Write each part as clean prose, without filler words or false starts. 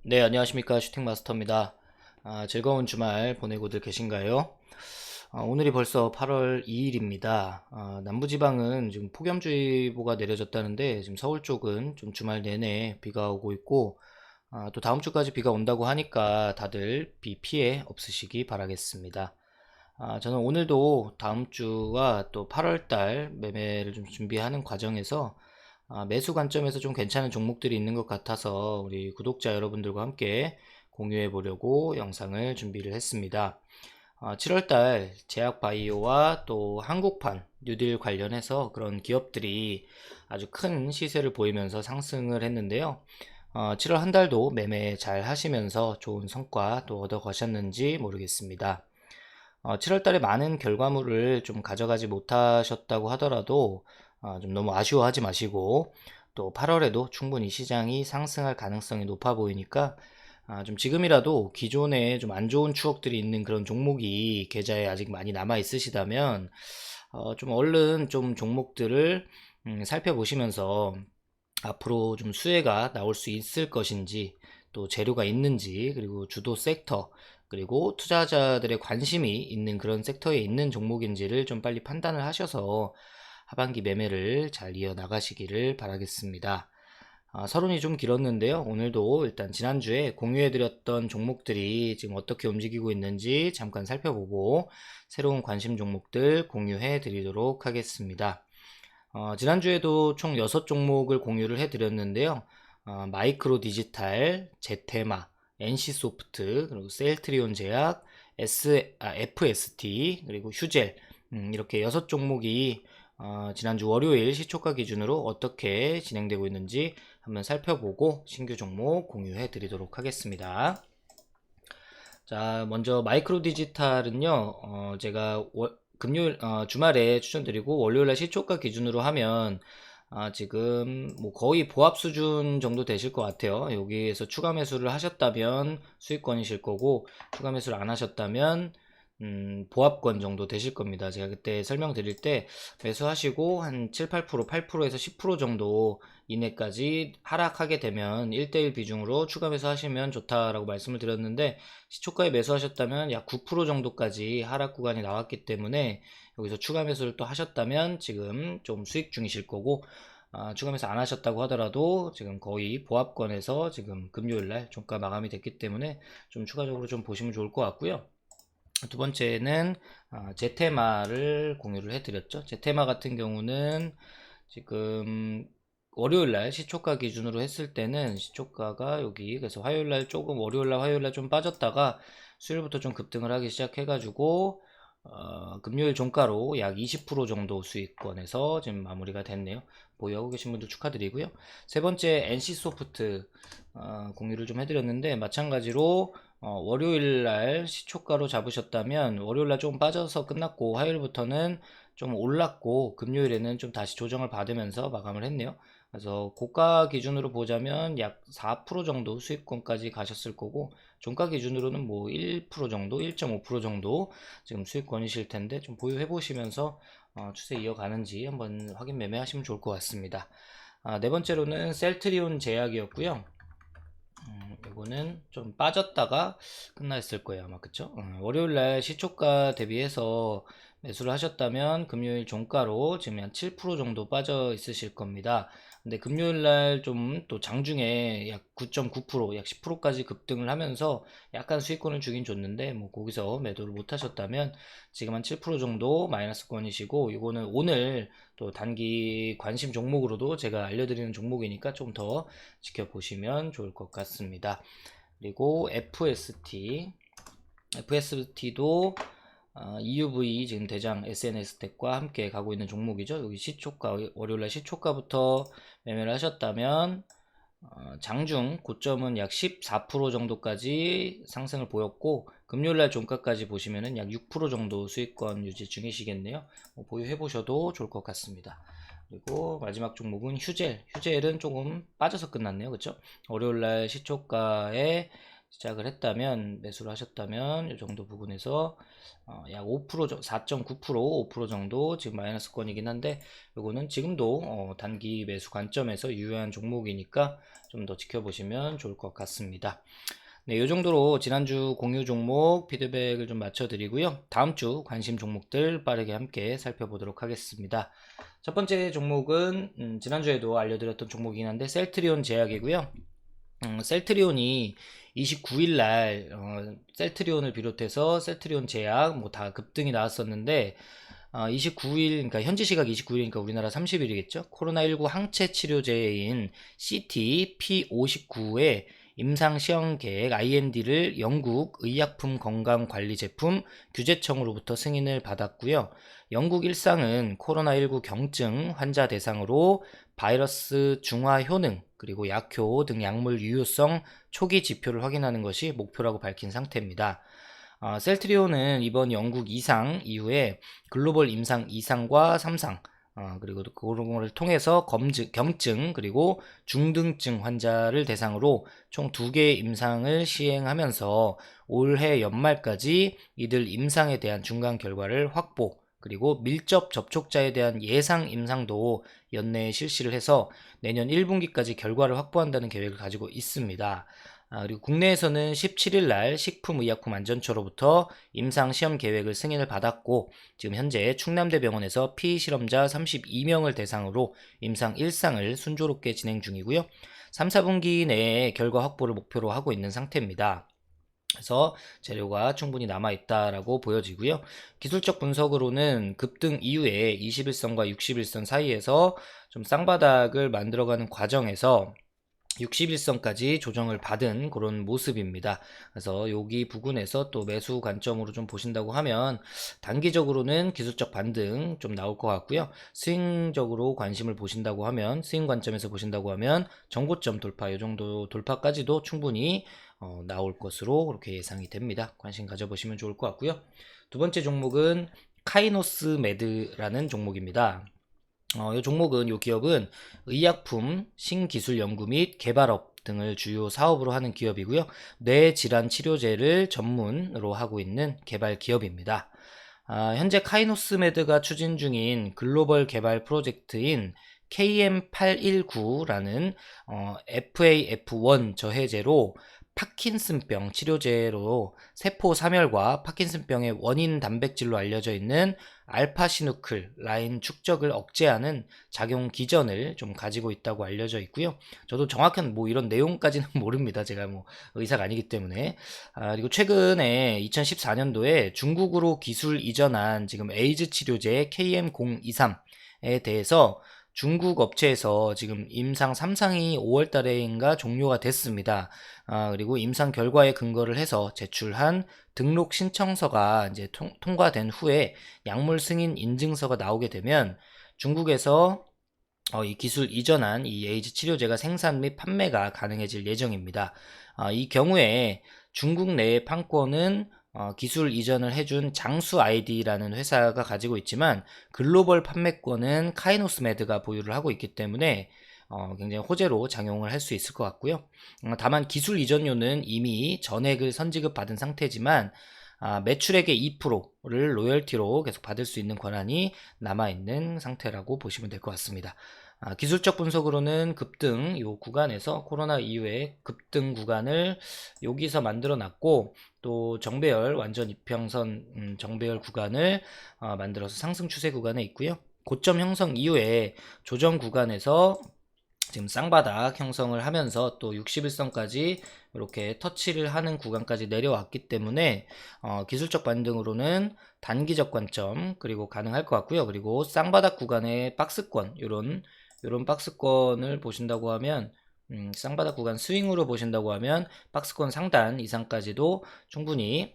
네, 안녕하십니까. 슈팅마스터입니다. 즐거운 주말 보내고들 계신가요? 오늘이 벌써 8월 2일입니다. 남부지방은 지금 폭염주의보가 내려졌다는데, 지금 서울 쪽은 좀 주말 내내 비가 오고 있고, 또 다음 주까지 비가 온다고 하니까 다들 비 피해 없으시기 바라겠습니다. 저는 오늘도 다음 주와 또 8월 달 매매를 좀 준비하는 과정에서 매수 관점에서 좀 괜찮은 종목들이 있는 것 같아서 우리 구독자 여러분들과 함께 공유해 보려고 영상을 준비를 했습니다. 7월달 제약바이오와 또 한국판 뉴딜 관련해서 그런 기업들이 아주 큰 시세를 보이면서 상승을 했는데요. 7월 한 달도 매매 잘 하시면서 좋은 성과 또 얻어 가셨는지 모르겠습니다. 7월 달에 많은 결과물을 좀 가져가지 못하셨다고 하더라도 좀 너무 아쉬워하지 마시고 또 8월에도 충분히 시장이 상승할 가능성이 높아 보이니까 좀 지금이라도 기존에 좀 안 좋은 추억들이 있는 그런 종목이 계좌에 아직 많이 남아 있으시다면 좀 얼른 좀 종목들을 살펴보시면서 앞으로 좀 수혜가 나올 수 있을 것인지 또 재료가 있는지 그리고 주도 섹터 그리고 투자자들의 관심이 있는 그런 섹터에 있는 종목인지를 좀 빨리 판단을 하셔서 하반기 매매를 잘 이어 나가시기를 바라겠습니다. 서론이 좀 길었는데요. 오늘도 일단 지난주에 공유해드렸던 종목들이 지금 어떻게 움직이고 있는지 잠깐 살펴보고 새로운 관심 종목들 공유해드리도록 하겠습니다. 지난주에도 총 6종목을 공유를 해드렸는데요. 마이크로 디지털, 제테마, NC소프트, 그리고 셀트리온 제약, FST, 그리고 휴젤, 이렇게 6종목이 지난주 월요일 시초가 기준으로 어떻게 진행되고 있는지 한번 살펴보고 신규 종목 공유해 드리도록 하겠습니다. 자, 먼저 마이크로 디지털은요, 제가 금요일, 주말에 추천드리고 월요일날 시초가 기준으로 하면 지금 뭐 거의 보합 수준 정도 되실 것 같아요. 여기에서 추가 매수를 하셨다면 수익권이실 거고, 추가 매수를 안 하셨다면 보합권 정도 되실 겁니다. 제가 그때 설명드릴 때 매수하시고 한 7, 8%, 8%에서 10% 정도 이내까지 하락하게 되면 1대1 비중으로 추가 매수하시면 좋다라고 말씀을 드렸는데 시초가에 매수하셨다면 약 9% 정도까지 하락 구간이 나왔기 때문에 여기서 추가 매수를 또 하셨다면 지금 좀 수익 중이실 거고 추가 매수 안 하셨다고 하더라도 지금 거의 보합권에서 지금 금요일날 종가 마감이 됐기 때문에 좀 추가적으로 좀 보시면 좋을 것 같고요. 두 번째는 제테마를 공유를 해드렸죠. 제테마 같은 경우는 지금 월요일날 시초가 기준으로 했을 때는 시초가가 여기 그래서 화요일날 조금 월요일날 화요일날 좀 빠졌다가 수요일부터 좀 급등을 하기 시작해가지고 금요일 종가로 약 20% 정도 수익권에서 지금 마무리가 됐네요. 보유하고 계신 분들 축하드리고요. 세 번째 NC소프트 공유를 좀 해드렸는데 마찬가지로 월요일날 시초가로 잡으셨다면 월요일날 조금 빠져서 끝났고 화요일부터는 좀 올랐고 금요일에는 좀 다시 조정을 받으면서 마감을 했네요. 그래서 고가 기준으로 보자면 약 4% 정도 수익권까지 가셨을 거고 종가 기준으로는 뭐 1% 정도, 1.5% 정도 지금 수익권이실 텐데 좀 보유해 보시면서 추세 이어가는지 한번 확인 매매하시면 좋을 것 같습니다. 네 번째로는 셀트리온 제약이었고요. 이거는 좀 빠졌다가 끝났을 거예요 아마 그쵸? 월요일날 시초가 대비해서 매수를 하셨다면 금요일 종가로 지금 한 7% 정도 빠져 있으실 겁니다. 근데 금요일날 좀 또 장중에 약 9.9%, 약 10%까지 급등을 하면서 약간 수익권을 주긴 줬는데 뭐 거기서 매도를 못 하셨다면 지금 한 7% 정도 마이너스권이시고 이거는 오늘 또 단기 관심 종목으로도 제가 알려드리는 종목이니까 좀 더 지켜보시면 좋을 것 같습니다. 그리고 FST도 EUV 지금 대장 SNS 텍과 함께 가고 있는 종목이죠. 여기 시초가 월요일날 시초가부터 매매를 하셨다면 장중 고점은 약 14% 정도까지 상승을 보였고 금요일날 종가까지 보시면은 약 6% 정도 수익권 유지 중이시겠네요. 보유해 보셔도 좋을 것 같습니다. 그리고 마지막 종목은 휴젤은 조금 빠져서 끝났네요. 그쵸? 월요일날 시초가에 시작을 했다면, 매수를 하셨다면 이 정도 부분에서 약 5%, 4.9%, 5% 정도 지금 마이너스권이긴 한데, 이거는 지금도 단기 매수 관점에서 유효한 종목이니까 좀 더 지켜보시면 좋을 것 같습니다. 네, 이 정도로 지난주 공유 종목 피드백을 좀 맞춰드리고요. 다음 주 관심 종목들 빠르게 함께 살펴보도록 하겠습니다. 첫 번째 종목은 지난주에도 알려드렸던 종목이긴 한데 셀트리온 제약이고요. 셀트리온이 29일 날 셀트리온을 비롯해서 셀트리온 제약 뭐 다 급등이 나왔었는데 29일, 그러니까 현지 시각 29일이니까 우리나라 30일이겠죠. 코로나19 항체 치료제인 CT P59의 임상 시험 계획 IND를 영국 의약품 건강관리제품 규제청으로부터 승인을 받았고요. 영국 일상은 코로나19 경증 환자 대상으로 바이러스 중화 효능 그리고 약효 등 약물 유효성 초기 지표를 확인하는 것이 목표라고 밝힌 상태입니다. 셀트리온은 이번 영국 2상 이후에 글로벌 임상 2상과 3상 그리고 그런 거를 통해서 경증 그리고 중등증 환자를 대상으로 총 2개의 임상을 시행하면서 올해 연말까지 이들 임상에 대한 중간 결과를 확보 그리고 밀접 접촉자에 대한 예상 임상도 연내에 실시를 해서 내년 1분기까지 결과를 확보한다는 계획을 가지고 있습니다. 그리고 국내에서는 17일 날 식품의약품안전처로부터 임상시험 계획을 승인을 받았고 지금 현재 충남대병원에서 피실험자 32명을 대상으로 임상 1상을 순조롭게 진행 중이고요. 3, 4분기 내에 결과 확보를 목표로 하고 있는 상태입니다. 그래서 재료가 충분히 남아있다라고 보여지고요. 기술적 분석으로는 급등 이후에 21선과 61선 사이에서 좀 쌍바닥을 만들어가는 과정에서 61선까지 조정을 받은 그런 모습입니다. 그래서 여기 부근에서 또 매수 관점으로 좀 보신다고 하면 단기적으로는 기술적 반등 좀 나올 것 같고요. 스윙적으로 관심을 보신다고 하면 스윙 관점에서 보신다고 하면 정고점 돌파 이 정도 돌파까지도 충분히 나올 것으로 그렇게 예상이 됩니다. 관심 가져보시면 좋을 것 같고요. 두 번째 종목은 카이노스 메드라는 종목입니다. 이 종목은 이 기업은 의약품, 신기술 연구 및 개발업 등을 주요 사업으로 하는 기업이고요. 뇌질환 치료제를 전문으로 하고 있는 개발 기업입니다. 현재 카이노스메드가 추진 중인 글로벌 개발 프로젝트인 KM819라는 FAF1 저해제로 파킨슨병 치료제로 세포 사멸과 파킨슨병의 원인 단백질로 알려져 있는 알파시누클 라인 축적을 억제하는 작용 기전을 좀 가지고 있다고 알려져 있고요. 저도 정확한 뭐 이런 내용까지는 모릅니다. 제가 뭐 의사가 아니기 때문에. 그리고 최근에 2014년도에 중국으로 기술 이전한 지금 에이즈 치료제 KM023에 대해서 중국 업체에서 지금 임상 3상이 5월 달에인가 종료가 됐습니다. 그리고 임상 결과에 근거를 해서 제출한 등록 신청서가 이제 통과된 후에 약물 승인 인증서가 나오게 되면 중국에서 이 기술 이전한 이 에이즈 치료제가 생산 및 판매가 가능해질 예정입니다. 이 경우에 중국 내의 판권은 기술 이전을 해준 장수 아이디라는 회사가 가지고 있지만 글로벌 판매권은 카이노스메드가 보유를 하고 있기 때문에 굉장히 호재로 작용을 할 수 있을 것 같고요. 다만 기술 이전료는 이미 전액을 선지급 받은 상태지만 매출액의 2%를 로열티로 계속 받을 수 있는 권한이 남아있는 상태라고 보시면 될 것 같습니다. 기술적 분석으로는 급등 요 구간에서 코로나 이후에 급등 구간을 여기서 만들어 놨고 또 정배열 완전 이평선 정배열 구간을 만들어서 상승 추세 구간에 있고요. 고점 형성 이후에 조정 구간에서 지금 쌍바닥 형성을 하면서 또 61선까지 이렇게 터치를 하는 구간까지 내려왔기 때문에 기술적 반등으로는 단기적 관점 그리고 가능할 것 같고요. 그리고 쌍바닥 구간의 박스권 요런 박스권을 보신다고 하면 쌍바닥 구간 스윙으로 보신다고 하면 박스권 상단 이상까지도 충분히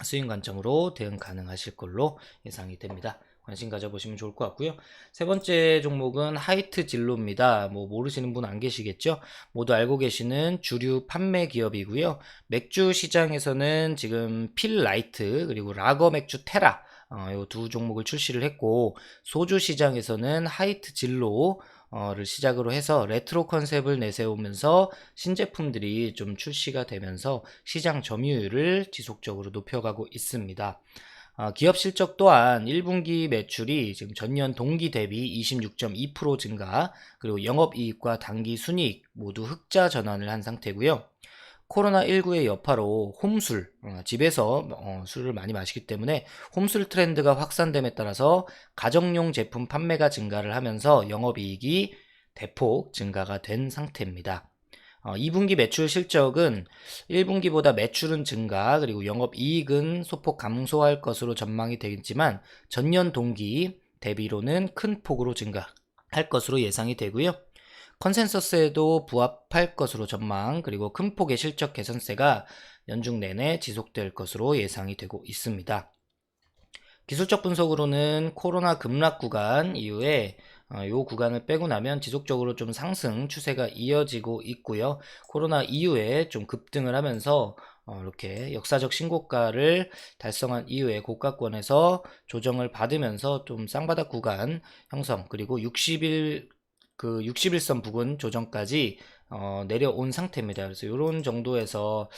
스윙 관점으로 대응 가능하실 걸로 예상이 됩니다. 관심 가져보시면 좋을 것 같고요. 세 번째 종목은 하이트 진로입니다. 뭐 모르시는 분 안 계시겠죠? 모두 알고 계시는 주류 판매 기업이고요. 맥주 시장에서는 지금 필라이트 그리고 라거 맥주 테라 이 두 종목을 출시를 했고 소주 시장에서는 하이트 진로 를 시작으로 해서 레트로 컨셉을 내세우면서 신제품들이 좀 출시가 되면서 시장 점유율을 지속적으로 높여가고 있습니다. 기업 실적 또한 1분기 매출이 지금 전년 동기 대비 26.2% 증가, 그리고 영업이익과 당기 순이익 모두 흑자 전환을 한 상태고요. 코로나19의 여파로 홈술, 집에서 술을 많이 마시기 때문에 홈술 트렌드가 확산됨에 따라서 가정용 제품 판매가 증가를 하면서 영업이익이 대폭 증가가 된 상태입니다. 2분기 매출 실적은 1분기보다 매출은 증가, 그리고 영업이익은 소폭 감소할 것으로 전망이 되겠지만 전년 동기 대비로는 큰 폭으로 증가할 것으로 예상이 되고요. 컨센서스에도 부합할 것으로 전망, 그리고 큰 폭의 실적 개선세가 연중 내내 지속될 것으로 예상이 되고 있습니다. 기술적 분석으로는 코로나 급락 구간 이후에 이 구간을 빼고 나면 지속적으로 좀 상승 추세가 이어지고 있고요. 코로나 이후에 좀 급등을 하면서 이렇게 역사적 신고가를 달성한 이후에 고가권에서 조정을 받으면서 좀 쌍바닥 구간 형성, 그리고 60일선 부근 조정까지 내려온 상태입니다. 그래서 이런 정도에서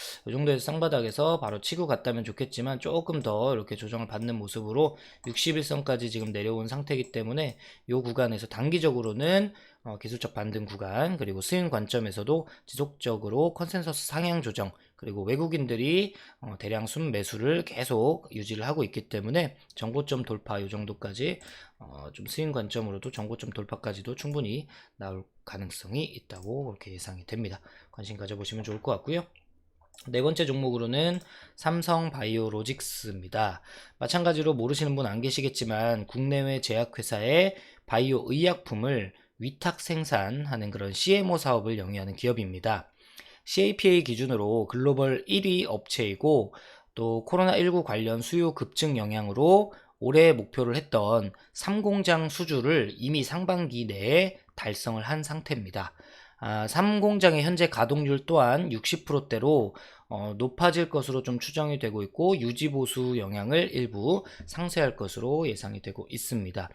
쌍바닥에서 바로 치고 갔다면 좋겠지만 조금 더 이렇게 조정을 받는 모습으로 60일선까지 지금 내려온 상태이기 때문에 이 구간에서 단기적으로는 기술적 반등 구간, 그리고 스윙 관점에서도 지속적으로 컨센서스 상향 조정, 그리고 외국인들이 대량 순매수를 계속 유지를 하고 있기 때문에 정고점 돌파 이 정도까지 좀 스윙 관점으로도 정고점 돌파까지도 충분히 나올 가능성이 있다고 그렇게 예상이 됩니다. 관심 가져보시면 좋을 것 같고요. 네 번째 종목으로는 삼성바이오로직스입니다. 마찬가지로 모르시는 분 안 계시겠지만 국내외 제약회사의 바이오 의약품을 위탁 생산하는 그런 CMO 사업을 영위하는 기업입니다. CAPA 기준으로 글로벌 1위 업체이고, 또 코로나19 관련 수요 급증 영향으로 올해 목표를 했던 3공장 수주를 이미 상반기 내에 달성을 한 상태입니다. 3공장의 현재 가동률 또한 60%대로 높아질 것으로 좀 추정이 되고 있고, 유지보수 영향을 일부 상쇄할 것으로 예상이 되고 있습니다.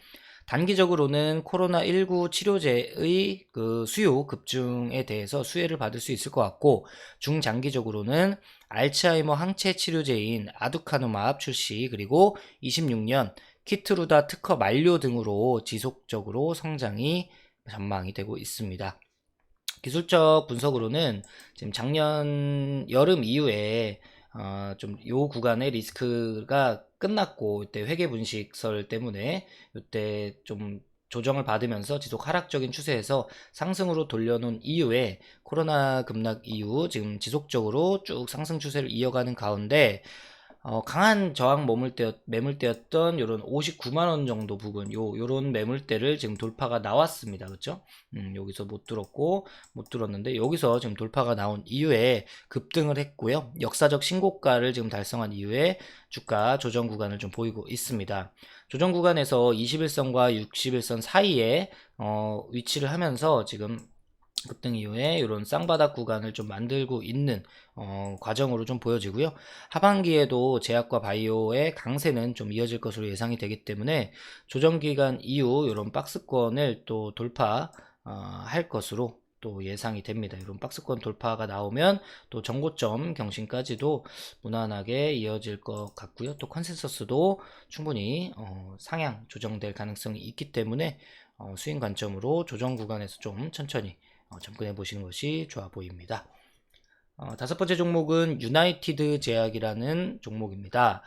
단기적으로는 코로나19 치료제의 그 수요 급증에 대해서 수혜를 받을 수 있을 것 같고, 중장기적으로는 알츠하이머 항체 치료제인 아두카누맙 출시, 그리고 26년 키트루다 특허 만료 등으로 지속적으로 성장이 전망이 되고 있습니다. 기술적 분석으로는 지금 작년 여름 이후에 좀 요 구간의 리스크가 끝났고, 이때 회계 분식설 때문에 이때 좀 조정을 받으면서 지속 하락적인 추세에서 상승으로 돌려놓은 이후에 코로나 급락 이후 지금 지속적으로 쭉 상승 추세를 이어가는 가운데 강한 저항 매물대였던 요런 59만원 정도 부근, 요런 매물대를 지금 돌파가 나왔습니다. 그쵸? 여기서 못 들었는데, 여기서 지금 돌파가 나온 이후에 급등을 했고요. 역사적 신고가를 지금 달성한 이후에 주가 조정 구간을 좀 보이고 있습니다. 조정 구간에서 21선과 60일선 사이에 위치를 하면서 지금 급등 이후에 이런 쌍바닥 구간을 좀 만들고 있는 과정으로 좀 보여지고요. 하반기에도 제약과 바이오의 강세는 좀 이어질 것으로 예상이 되기 때문에 조정 기간 이후 이런 박스권을 또 돌파할 것으로 또 예상이 됩니다. 이런 박스권 돌파가 나오면 또 정고점 경신까지도 무난하게 이어질 것 같고요. 또 컨센서스도 충분히 상향 조정될 가능성이 있기 때문에 스윙 관점으로 조정 구간에서 좀 천천히 접근해 보시는 것이 좋아 보입니다. 다섯 번째 종목은 유나이티드 제약이라는 종목입니다.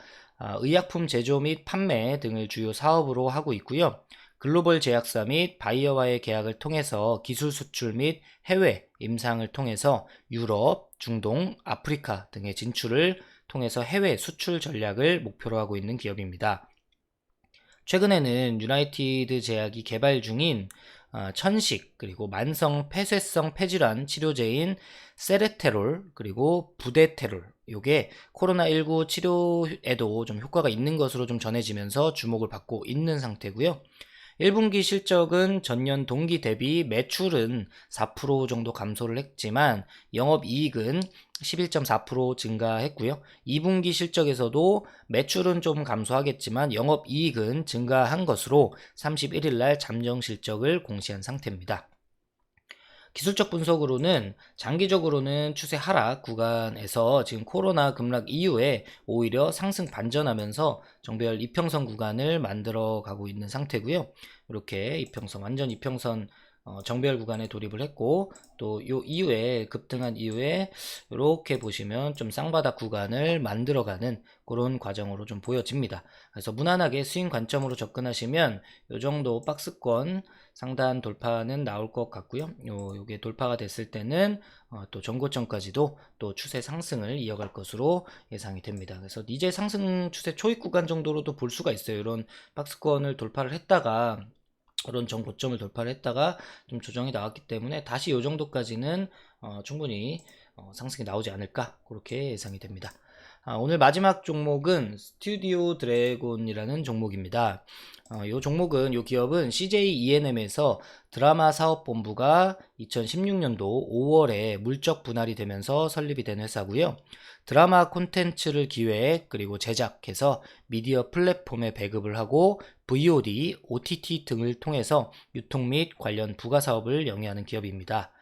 의약품 제조 및 판매 등을 주요 사업으로 하고 있고요. 글로벌 제약사 및 바이어와의 계약을 통해서 기술 수출 및 해외 임상을 통해서 유럽, 중동, 아프리카 등의 진출을 통해서 해외 수출 전략을 목표로 하고 있는 기업입니다. 최근에는 유나이티드 제약이 개발 중인 천식, 그리고 만성 폐쇄성 폐질환 치료제인 세레테롤, 그리고 부데테롤, 요게 코로나19 치료에도 좀 효과가 있는 것으로 좀 전해지면서 주목을 받고 있는 상태고요. 1분기 실적은 전년 동기 대비 매출은 4% 정도 감소를 했지만 영업이익은 11.4% 증가했고요. 2분기 실적에서도 매출은 좀 감소하겠지만 영업이익은 증가한 것으로 31일 날 잠정 실적을 공시한 상태입니다. 기술적 분석으로는 장기적으로는 추세 하락 구간에서 지금 코로나 급락 이후에 오히려 상승 반전하면서 정배열 이평선 구간을 만들어 가고 있는 상태고요. 이렇게 이평선, 완전 이평선 정배열 구간에 돌입을 했고, 또 요 이후에 급등한 이후에 이렇게 보시면 좀 쌍바닥 구간을 만들어가는 그런 과정으로 좀 보여집니다. 그래서 무난하게 스윙 관점으로 접근하시면 이 정도 박스권 상단 돌파는 나올 것 같고요. 요게 돌파가 됐을 때는 또 전고점까지도 또 추세 상승을 이어갈 것으로 예상이 됩니다. 그래서 이제 상승 추세 초입 구간 정도로도 볼 수가 있어요. 이런 박스권을 돌파를 했다가 그런 전고점을 돌파를 했다가 좀 조정이 나왔기 때문에 다시 이 정도까지는 충분히 상승이 나오지 않을까 그렇게 예상이 됩니다. 오늘 마지막 종목은 스튜디오 드래곤이라는 종목입니다. 이 종목은 이 기업은 CJ ENM에서 드라마 사업본부가 2016년도 5월에 물적 분할이 되면서 설립이 된 회사고요. 드라마 콘텐츠를 기획 그리고 제작해서 미디어 플랫폼에 배급을 하고 VOD, OTT 등을 통해서 유통 및 관련 부가 사업을 영위하는 기업입니다.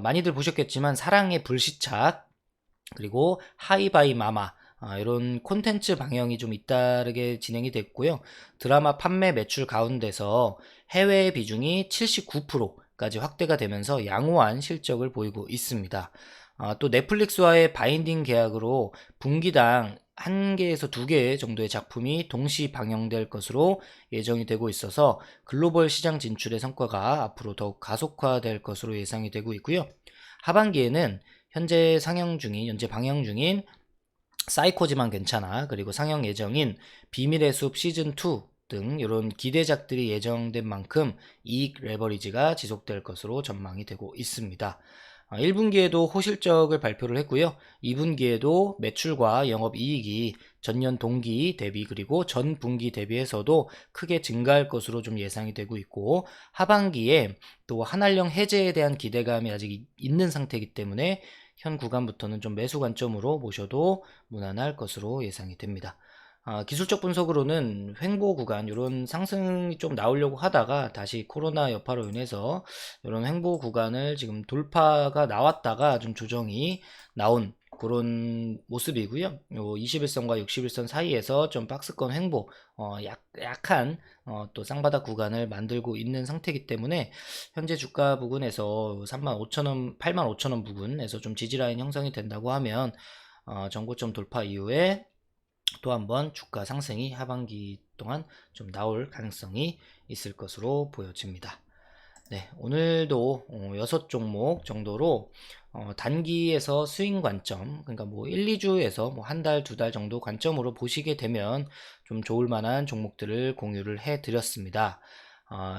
많이들 보셨겠지만 사랑의 불시착 그리고 하이바이 마마 이런 콘텐츠 방향이 좀 잇따르게 진행이 됐고요. 드라마 판매 매출 가운데서 해외 비중이 79%까지 확대가 되면서 양호한 실적을 보이고 있습니다. 또 넷플릭스와의 바인딩 계약으로 분기당 1개에서 2개 정도의 작품이 동시 방영될 것으로 예정이 되고 있어서 글로벌 시장 진출의 성과가 앞으로 더욱 가속화될 것으로 예상이 되고 있고요. 하반기에는 현재 방영 중인 사이코지만 괜찮아 그리고 상영 예정인 비밀의 숲 시즌2 등 이런 기대작들이 예정된 만큼 이익 레버리지가 지속될 것으로 전망이 되고 있습니다. 1분기에도 호실적을 발표를 했고요. 2분기에도 매출과 영업이익이 전년 동기 대비 그리고 전 분기 대비해서도 크게 증가할 것으로 좀 예상이 되고 있고 하반기에 또 한한령 해제에 대한 기대감이 아직 있는 상태이기 때문에 현 구간부터는 좀 매수 관점으로 보셔도 무난할 것으로 예상이 됩니다. 기술적 분석으로는 횡보 구간 이런 상승이 좀 나오려고 하다가 다시 코로나 여파로 인해서 이런 횡보 구간을 지금 돌파가 나왔다가 좀 조정이 나온 그런 모습이고요. 요 21선과 61선 사이에서 좀 박스권 횡보 약한 또 쌍바닥 구간을 만들고 있는 상태이기 때문에 현재 주가 부근에서 35,000원, 85,000원 부근에서 좀 지지라인 형성이 된다고 하면 전고점 돌파 이후에 또 한번 주가 상승이 하반기 동안 좀 나올 가능성이 있을 것으로 보여집니다. 네, 오늘도 6종목 정도로 단기에서 스윙 관점, 그러니까 뭐 1, 2주에서 뭐 한 달, 2달 정도 관점으로 보시게 되면 좀 좋을 만한 종목들을 공유를 해 드렸습니다.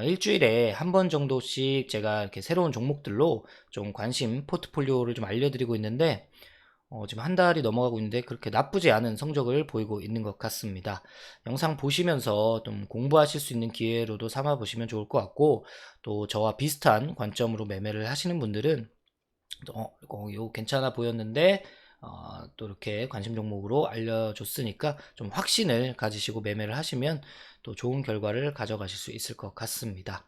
일주일에 한 번 정도씩 제가 이렇게 새로운 종목들로 좀 관심 포트폴리오를 좀 알려드리고 있는데 지금 한 달이 넘어가고 있는데 그렇게 나쁘지 않은 성적을 보이고 있는 것 같습니다. 영상 보시면서 좀 공부하실 수 있는 기회로도 삼아 보시면 좋을 것 같고 또 저와 비슷한 관점으로 매매를 하시는 분들은 이거 괜찮아 보였는데 또 이렇게 관심 종목으로 알려줬으니까 좀 확신을 가지시고 매매를 하시면 또 좋은 결과를 가져가실 수 있을 것 같습니다.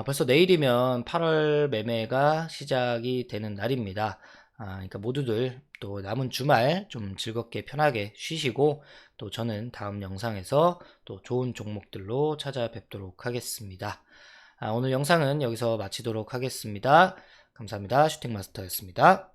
벌써 내일이면 8월 매매가 시작이 되는 날입니다. 그러니까 모두들 또 남은 주말 좀 즐겁게 편하게 쉬시고 또 저는 다음 영상에서 또 좋은 종목들로 찾아뵙도록 하겠습니다. 오늘 영상은 여기서 마치도록 하겠습니다. 감사합니다. 슈팅마스터였습니다.